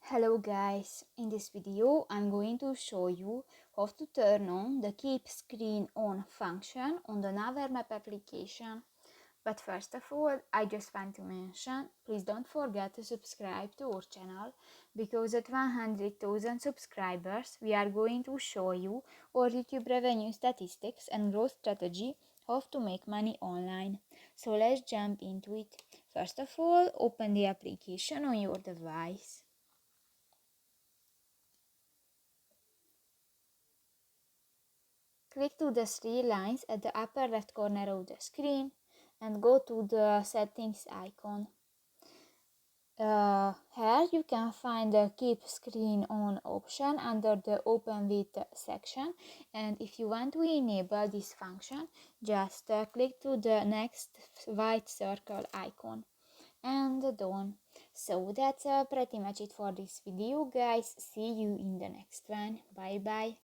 Hello guys, in this video I'm going to show you how to turn on the keep screen on function on the Naver Map application. But first of all, I just want to mention, please don't forget to subscribe to our channel, because at 100,000 subscribers we are going to show you our YouTube revenue statistics and growth strategy, how to make money online. So let's jump into it. First of all, open the application on your device. Click to the three lines at the upper left corner of the screen and go to the settings icon. Here you can find the keep screen on option under the open with section, and if you want to enable this function, just click to the next white circle icon and done. So that's pretty much it for this video guys. See you in the next one. Bye bye.